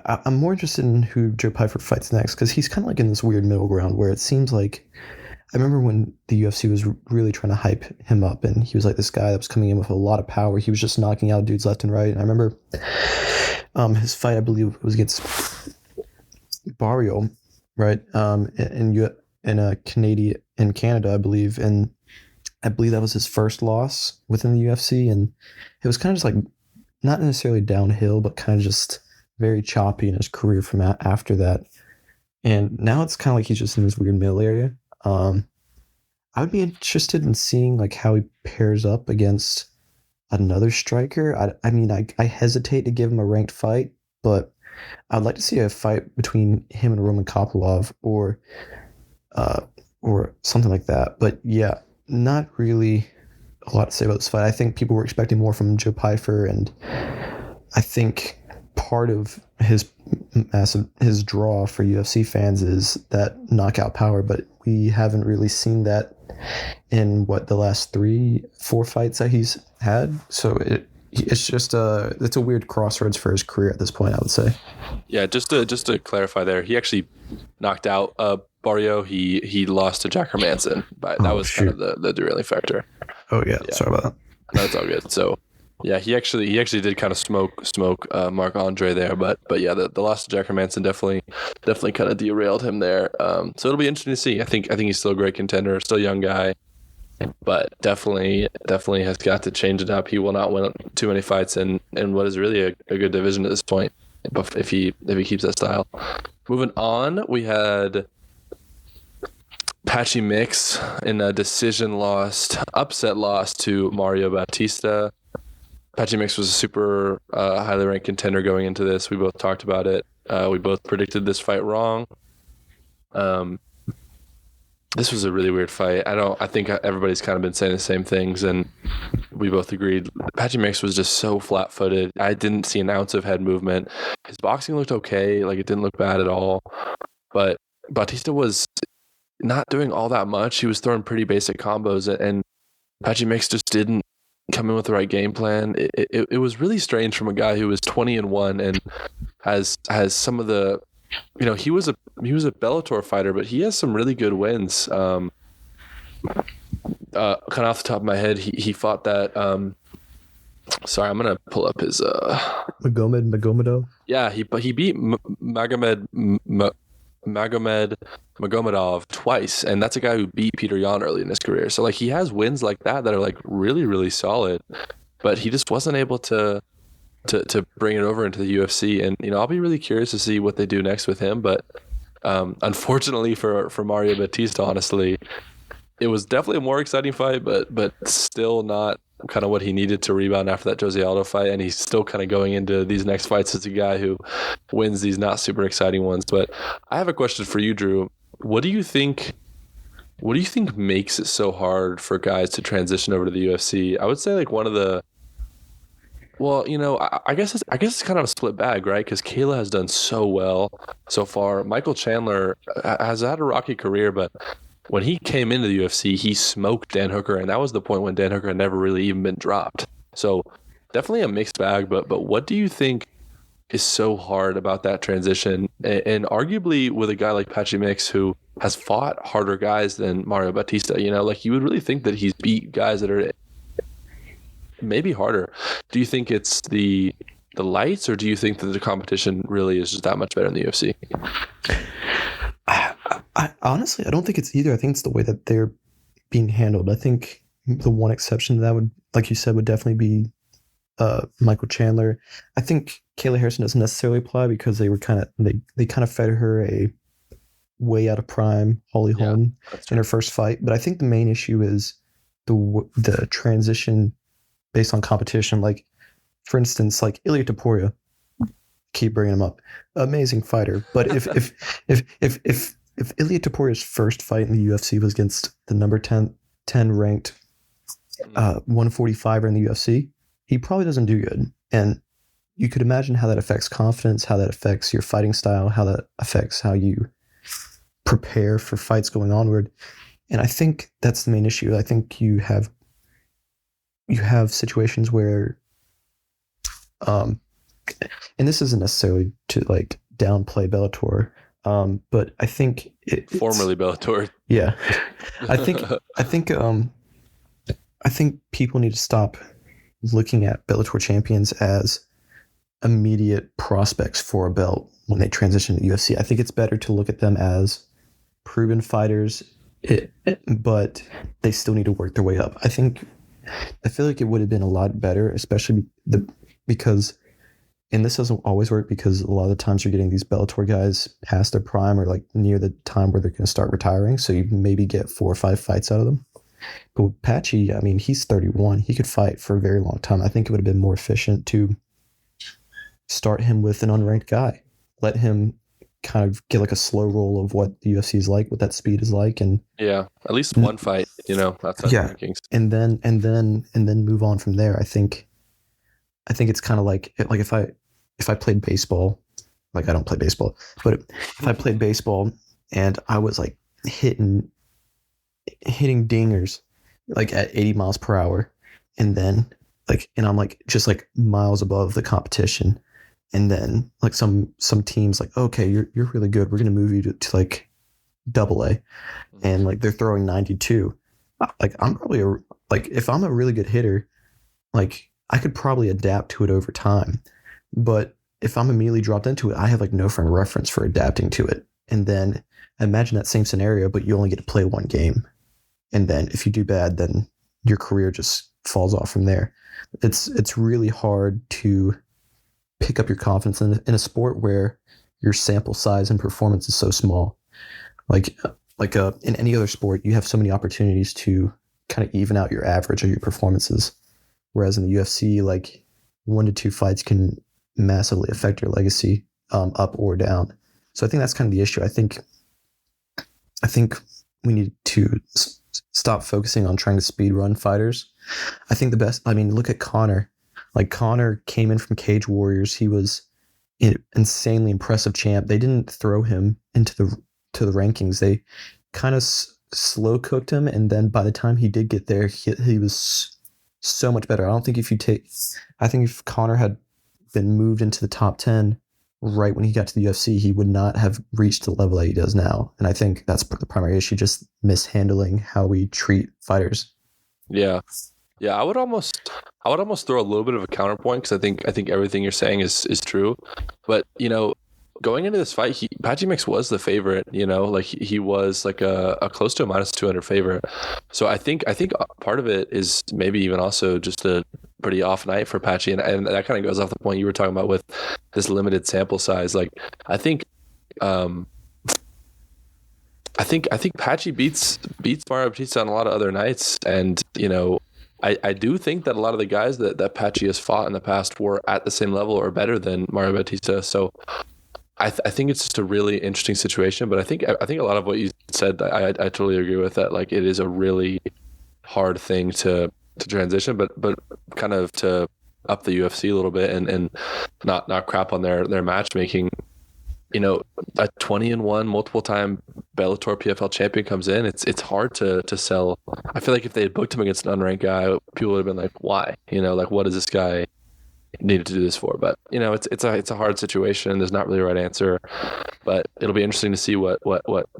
Speaker 3: I'm more interested in who Joe Pyfer fights next because he's kind of like in this weird middle ground where it seems like I remember when the UFC was really trying to hype him up and he was like this guy that was coming in with a lot of power. He was just knocking out dudes left and right. And I remember his fight, I believe, was against Barrio, right? In Canada, I believe. And I believe that was his first loss within the UFC. And it was kind of just like not necessarily downhill, but kind of just very choppy in his career from after that. And now it's kind of like he's just in this weird middle area. I would be interested in seeing like how he pairs up against another striker. I mean, I hesitate to give him a ranked fight, but I'd like to see a fight between him and Roman Kopylov or something like that. But yeah, not really a lot to say about this fight. I think people were expecting more from Joe Pyfer, and I think part of his draw for UFC fans is that knockout power, but we haven't really seen that in the last 3-4 fights that he's had. So it's just it's a weird crossroads for his career at this point, I would say.
Speaker 2: Yeah, just to clarify there, he actually knocked out Barrio. He lost to Jack Hermanson, but that was kind of the derailing factor.
Speaker 3: Oh yeah.
Speaker 2: Yeah.
Speaker 3: Sorry about that.
Speaker 2: No, it's all good. So, yeah, he actually did kind of smoke Mark Andre there, but yeah, the loss to Jack Hermanson definitely kind of derailed him there. So it'll be interesting to see. I think he's still a great contender, still a young guy, but definitely has got to change it up. He will not win too many fights in what is really a good division at this point if he keeps that style. Moving on, we had Pyfer.Mix in a upset loss to Mario Bautista. Pyfer.Mix was a super highly ranked contender going into this. We both talked about it. We both predicted this fight wrong. This was a really weird fight. I think everybody's kind of been saying the same things, and we both agreed. Pyfer.Mix was just so flat-footed. I didn't see an ounce of head movement. His boxing looked okay. Like, it didn't look bad at all. But Bautista was not doing all that much. He was throwing pretty basic combos, and Pyfer.Mix just didn't come in with the right game plan. It was really strange from a guy who was 20-1 and has some of the, he was a Bellator fighter, but he has some really good wins. Kind of off the top of my head, he fought that. Sorry, I'm gonna pull up his
Speaker 3: Magomedov.
Speaker 2: Yeah, he beat Magomedov twice, and that's a guy who beat Peter Yan early in his career. So, like, he has wins like that are like really, really solid, but he just wasn't able to bring it over into the UFC. And I'll be really curious to see what they do next with him. But unfortunately for Mario Bautista, honestly, it was definitely a more exciting fight, but still not kind of what he needed to rebound after that Jose Aldo fight. And he's still kind of going into these next fights as a guy who wins these not super exciting ones. But I have a question for you, Drew. What do you think makes it so hard for guys to transition over to the UFC? I would say like one of the, well, I guess it's kind of a split bag, right? Because Kayla has done so well so far. Michael Chandler has had a rocky career, but when he came into the UFC, he smoked Dan Hooker, and that was the point when Dan Hooker had never really even been dropped. So definitely a mixed bag, but what do you think is so hard about that transition? And arguably with a guy like Pyfer.Mix who has fought harder guys than Mario Bautista, like you would really think that he's beat guys that are maybe harder. Do you think it's the lights, or do you think that the competition really is just that much better in the UFC?
Speaker 3: I honestly, I don't think it's either. I think it's the way that they're being handled. I think the one exception to that would, like you said, would definitely be Michael Chandler. I think Kayla Harrison doesn't necessarily apply because they were they kind of fed her a way out of prime Holly Holm in her first fight. But I think the main issue is the transition based on competition. Like, for instance, like Ilia Topuria, keep bringing him up, amazing fighter. But if Ilia Topuria's first fight in the UFC was against the number 10 ranked 145er in the UFC, he probably doesn't do good. And you could imagine how that affects confidence, how that affects your fighting style, how that affects how you prepare for fights going onward. And I think that's the main issue. I think you have situations where, and this isn't necessarily to like downplay Bellator, but I think
Speaker 2: formerly Bellator.
Speaker 3: Yeah, I think people need to stop looking at Bellator champions as immediate prospects for a belt when they transition to UFC. I think it's better to look at them as proven fighters, but they still need to work their way up. I feel like it would have been a lot better, especially because, and this doesn't always work because a lot of the times you're getting these Bellator guys past their prime or like near the time where they're going to start retiring. So you maybe get 4 or 5 fights out of them. But with Patchy, I mean, he's 31. He could fight for a very long time. I think it would have been more efficient to start him with an unranked guy. Let him kind of get like a slow roll of what the UFC is like, what that speed is like, and
Speaker 2: at least one fight, outside the rankings,
Speaker 3: and then move on from there. I think it's kind of like if I played baseball, like I don't play baseball, but if I played baseball and I was like hitting dingers like at 80 miles per hour, and then and I'm like just like miles above the competition. And then like some teams like, okay, you're really good. We're going to move you to like AA, and like they're throwing 92. Like I'm probably like if I'm a really good hitter, like I could probably adapt to it over time. But if I'm immediately dropped into it, I have like no frame of reference for adapting to it. And then imagine that same scenario, but you only get to play one game. And then if you do bad, then your career just falls off from there. It's really hard to pick up your confidence in a sport where your sample size and performance is so small. Like in any other sport, you have so many opportunities to kind of even out your average of your performances. Whereas in the UFC, like 1 to 2 fights can massively affect your legacy, up or down. So I think that's kind of the issue. I think we need to stop focusing on trying to speed run fighters. I think look at Conor. Like Conor came in from Cage Warriors. He was an insanely impressive champ. They didn't throw him into the rankings. They kind of slow cooked him, and then by the time he did get there, he was so much better. I think if Conor had been moved into the top 10 right when he got to the UFC, he would not have reached the level that he does now. And I think that's the primary issue, just mishandling how we treat fighters.
Speaker 2: Yeah. I would almost throw a little bit of a counterpoint, because I think everything you're saying is true. But, going into this fight, Pyfe.Mix was the favorite, like he was like a close to a minus 200 favorite. So I think part of it is maybe even also just a pretty off night for Pyfe, and that kind of goes off the point you were talking about with this limited sample size. Like I think Pyfe beats Mario Bautista on a lot of other nights, and I do think that a lot of the guys that Pyfe has fought in the past were at the same level or better than Mario Bautista. So I think it's just a really interesting situation. But I think a lot of what you said, I totally agree with that. Like it is a really hard thing to transition, but kind of to up the UFC a little bit and not crap on their matchmaking. A 20-1 multiple time Bellator PFL champion comes in, it's hard to sell. I feel like if they had booked him against an unranked guy, people would have been like, why? Like what does this guy need to do this for? But it's a hard situation. There's not really a right answer, but it'll be interesting to see what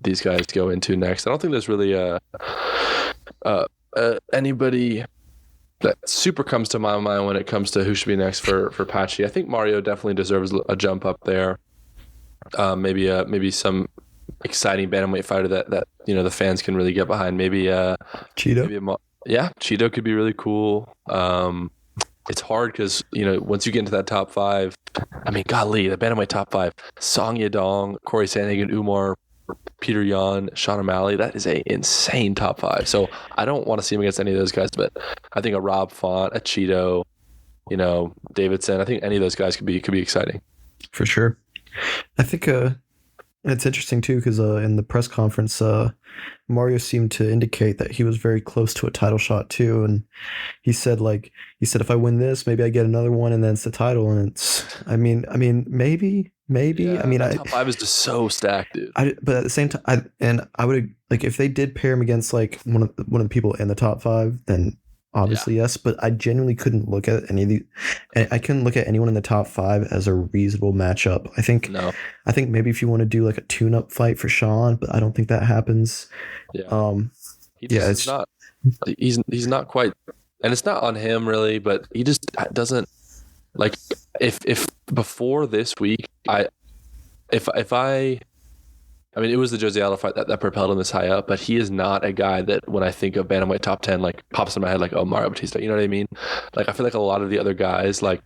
Speaker 2: these guys go into next. I don't think there's really anybody that super comes to my mind when it comes to who should be next for Pyfe. I think Mario definitely deserves a jump up there. Maybe some exciting bantamweight fighter that the fans can really get behind. Maybe
Speaker 3: Cheeto.
Speaker 2: Cheeto could be really cool. It's hard because once you get into that top 5, I mean, golly, the bantamweight top 5: Song Yadong, Corey Sandhagen, Umar, Peter Yan, Sean O'Malley. That is a insane top 5. So I don't want to see him against any of those guys, but I think a Rob Font, a Cheeto, Davidson. I think any of those guys could be exciting
Speaker 3: for sure. I think it's interesting too because in the press conference, Mario seemed to indicate that he was very close to a title shot too, and he said if I win this, maybe I get another one, and then it's the title. And it's I mean maybe.
Speaker 2: Yeah,
Speaker 3: I mean,
Speaker 2: top 5 is just so stacked, dude.
Speaker 3: But at the same time, I would like if they did pair him against like one of the people in the top 5, then obviously yes. But I genuinely couldn't look at any of these. I couldn't look at anyone in the top 5 as a reasonable matchup. I think maybe if you want to do like a tune-up fight for Sean, but I don't think that happens.
Speaker 2: Yeah. It's not. He's not quite, and it's not on him really, but he just doesn't like. If before this week, I mean, it was the Jose Aldo fight that propelled him this high up, but he is not a guy that when I think of bantamweight top 10, like pops in my head like, oh, Mario Bautista. You know what I mean? Like I feel like a lot of the other guys, like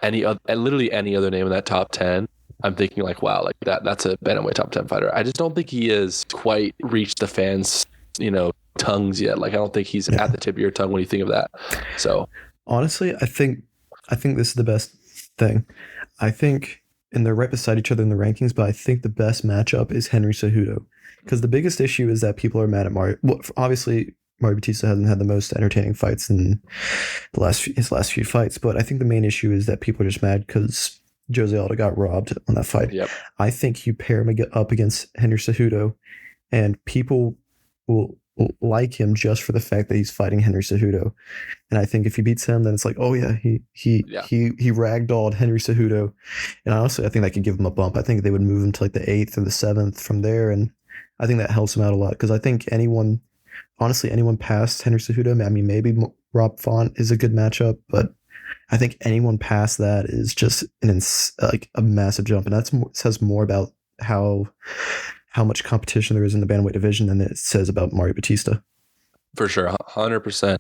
Speaker 2: literally any other name in that top 10, I'm thinking like, wow, like that's a bantamweight top 10 fighter. I just don't think he has quite reached the fans, tongues yet. Like I don't think he's at the tip of your tongue when you think of that. So
Speaker 3: honestly, I think this is the best thing. I think. And they're right beside each other in the rankings, but I think the best matchup is Henry Cejudo. Because the biggest issue is that people are mad at Mario. Well, obviously, Mario Bautista hasn't had the most entertaining fights in his last few fights, but I think the main issue is that people are just mad because Jose Aldo got robbed on that fight.
Speaker 2: Yep.
Speaker 3: I think you pair him up against Henry Cejudo, and people will like him just for the fact that he's fighting Henry Cejudo. And I think if he beats him, then it's like, oh yeah, he ragdolled Henry Cejudo. And honestly, I think that could give him a bump. I think they would move him to like the 8th or the 7th from there, and I think that helps him out a lot because I think anyone honestly, anyone past Henry Cejudo, I mean, maybe Rob Font is a good matchup, but I think anyone past that is just like a massive jump, and that says more about how much competition there is in the bantamweight division than it says about Mario Batista.
Speaker 2: For sure, 100%.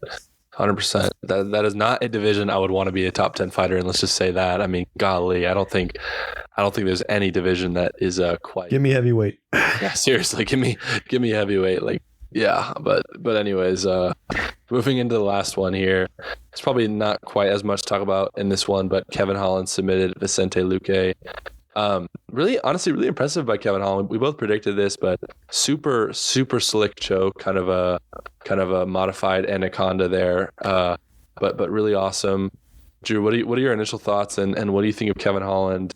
Speaker 2: 100%. That is not a division I would want to be a top 10 fighter in. Let's just say that. I mean, golly, I don't think there's any division that is quite.
Speaker 3: Give me heavyweight.
Speaker 2: Yeah, seriously, give me heavyweight. Like, yeah, but anyways, moving into the last one here, it's probably not quite as much to talk about in this one, but Kevin Holland submitted Vicente Luque. Really, honestly, really impressive by Kevin Holland. We both predicted this, but super slick choke, kind of a modified anaconda there. But really awesome. Drew, what are your initial thoughts, and what do you think of Kevin Holland?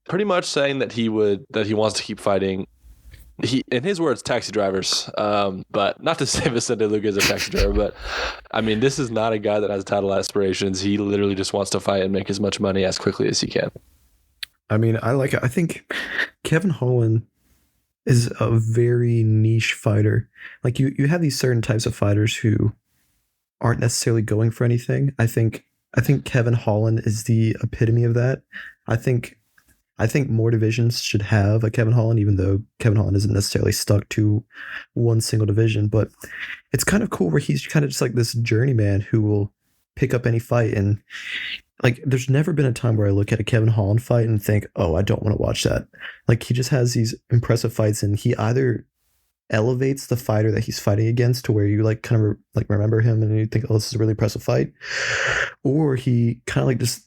Speaker 2: Pretty much saying that he wants to keep fighting. He, in his words, taxi drivers. But not to say Vicente Luque is a taxi driver, but I mean, this is not a guy that has title aspirations. He literally just wants to fight and make as much money as quickly as he can.
Speaker 3: I mean, I think Kevin Holland is a very niche fighter. Like you have these certain types of fighters who aren't necessarily going for anything. I think Kevin Holland is the epitome of that. I think more divisions should have a Kevin Holland, even though Kevin Holland isn't necessarily stuck to one single division. But it's kind of cool where he's kind of just like this journeyman who will pick up any fight. And like, there's never been a time where I look at a Kevin Holland fight and think, oh, I don't want to watch that. Like, he just has these impressive fights, and he either elevates the fighter that he's fighting against to where you like kind of like remember him and you think, oh, this is a really impressive fight, or he kind of like just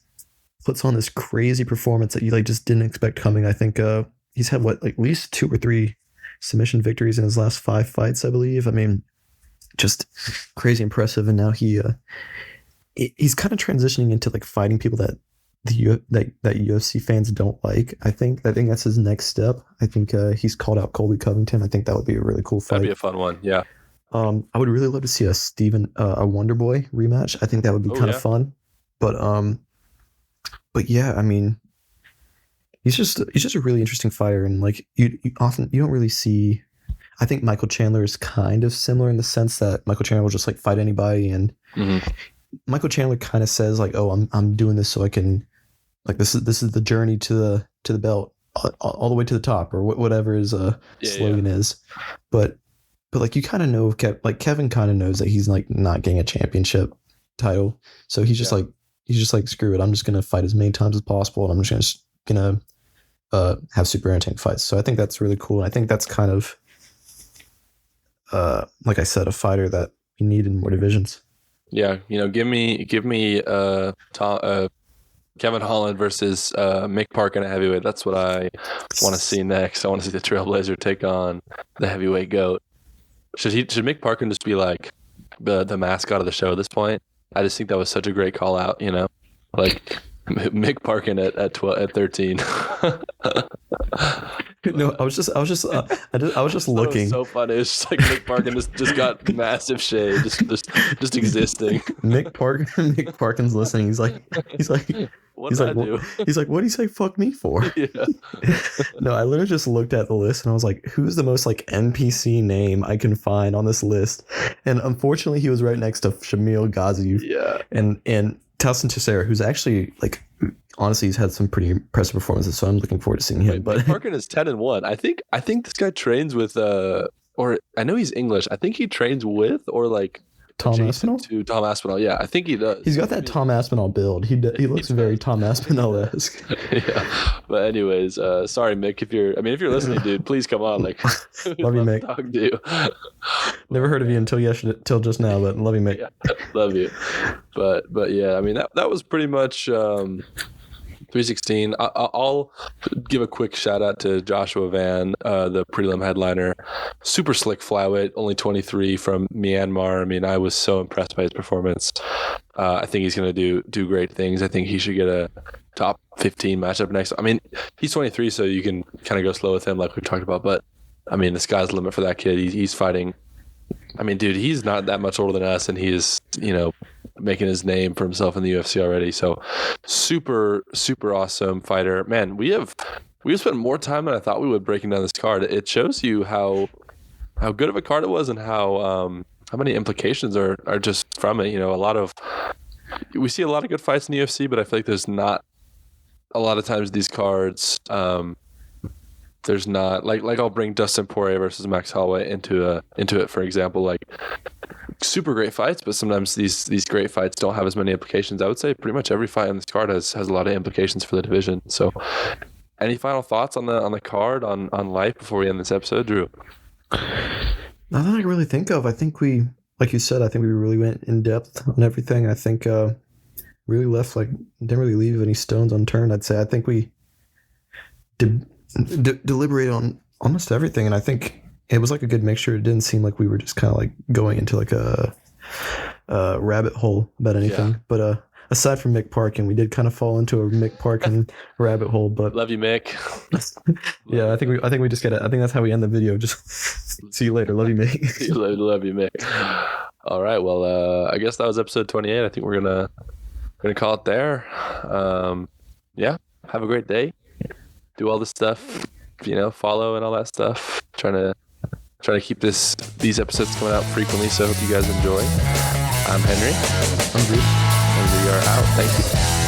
Speaker 3: puts on this crazy performance that you like just didn't expect coming. I think he's had like at least 2 or 3 submission victories in his last 5 fights, I believe. I mean, just crazy impressive. And now he's kind of transitioning into like fighting people that that UFC fans don't like. I think that's his next step. I think he's called out Colby Covington. I think that would be a really cool fight.
Speaker 2: That'd be a fun one. Yeah.
Speaker 3: I would really love to see a Wonderboy rematch. I think that would be kind of fun. But yeah, I mean, he's just a really interesting fighter, and like you don't really see. I think Michael Chandler is kind of similar in the sense that Michael Chandler will just like fight anybody, and Michael Chandler kind of says like, "Oh, I'm doing this so I can, like, this is the journey to the belt, all the way to the top," or whatever his slogan is. But like, you kind of know, Kevin kind of knows that he's like not getting a championship title, so he's just like, screw it, I'm just gonna fight as many times as possible, and I'm just gonna have super entertaining fights. So I think that's really cool, and I think that's kind of like I said, a fighter that you need in more divisions.
Speaker 2: Yeah, give me Kevin Holland versus Mick Park in a heavyweight. That's what I want to see next. I want to see the Trailblazer take on the heavyweight GOAT. Should Mick Parkin just be like the mascot of the show at this point? I just think that was such a great call out, like Mick Parkin at 13.
Speaker 3: No, I was just looking.
Speaker 2: So funny. It's just like Mick Parkin just got massive shade, just existing.
Speaker 3: Mick Parkin's listening. He's like, what do you say fuck me for?
Speaker 2: Yeah.
Speaker 3: No, I literally just looked at the list and I was like, who's the most like NPC name I can find on this list? And unfortunately, he was right next to Shamil Ghazi.
Speaker 2: Yeah.
Speaker 3: And Talson Teixeira, who's actually like, honestly, he's had some pretty impressive performances, so I'm looking forward to seeing him. But
Speaker 2: Parkin is 10-1. I think this guy trains with or I know he's English. I think he trains with or like
Speaker 3: Tom Aspinall?
Speaker 2: To Tom Aspinall. Yeah, I think he does.
Speaker 3: He's got that Tom Aspinall build. He looks very Tom Aspinall-esque.
Speaker 2: Yeah. But anyways, sorry, Mick, if you're listening, dude, please come on. Like,
Speaker 3: love you, Mick.
Speaker 2: Talk to you.
Speaker 3: Never heard of you until just now, but love you, Mick.
Speaker 2: Yeah, love you. But yeah, I mean that was pretty much 316. I'll give a quick shout out to Joshua Van, the prelim headliner. Super slick flyweight, only 23 from Myanmar. I mean, I was so impressed by his performance. I think he's going to do great things. I think he should get a top 15 matchup next. I mean, he's 23, so you can kind of go slow with him like we talked about. But, I mean, the sky's the limit for that kid. He's fighting. I mean, dude, he's not that much older than us, and he is, making his name for himself in the UFC already. So super, super awesome fighter. Man, we have spent more time than I thought we would breaking down this card. It shows you how how good of a card it was and how many implications are just from it. You know, we see a lot of good fights in the UFC, but I feel like there's not a lot of times these cards. There's not like I'll bring Dustin Poirier versus Max Holloway into it, for example. Like, super great fights, but sometimes these great fights don't have as many implications. I would say pretty much every fight on this card has a lot of implications for the division. So, any final thoughts on the card on life before we end this episode, Drew?
Speaker 3: Nothing I can really think of. I think we, like you said, I think we really went in depth on everything. I think really left didn't really leave any stones unturned. I'd say I think we deliberated on almost everything, and I think it was like a good mixture. It didn't seem like we were just kind of like going into like a rabbit hole about anything. Yeah. But aside from Mick Parkin, we did kind of fall into a Mick Parkin rabbit hole. But
Speaker 2: love you, Mick.
Speaker 3: Yeah, I think we just get it. I think that's how we end the video. Just see you later. Love you, Mick.
Speaker 2: Love you, Mick. All right. Well, I guess that was episode 28. I think we're gonna call it there. Yeah. Have a great day. Do all this stuff, follow and all that stuff. Trying to keep these episodes coming out frequently, so I hope you guys enjoy. I'm Henry.
Speaker 3: I'm Drew.
Speaker 2: And we are out. Thank you.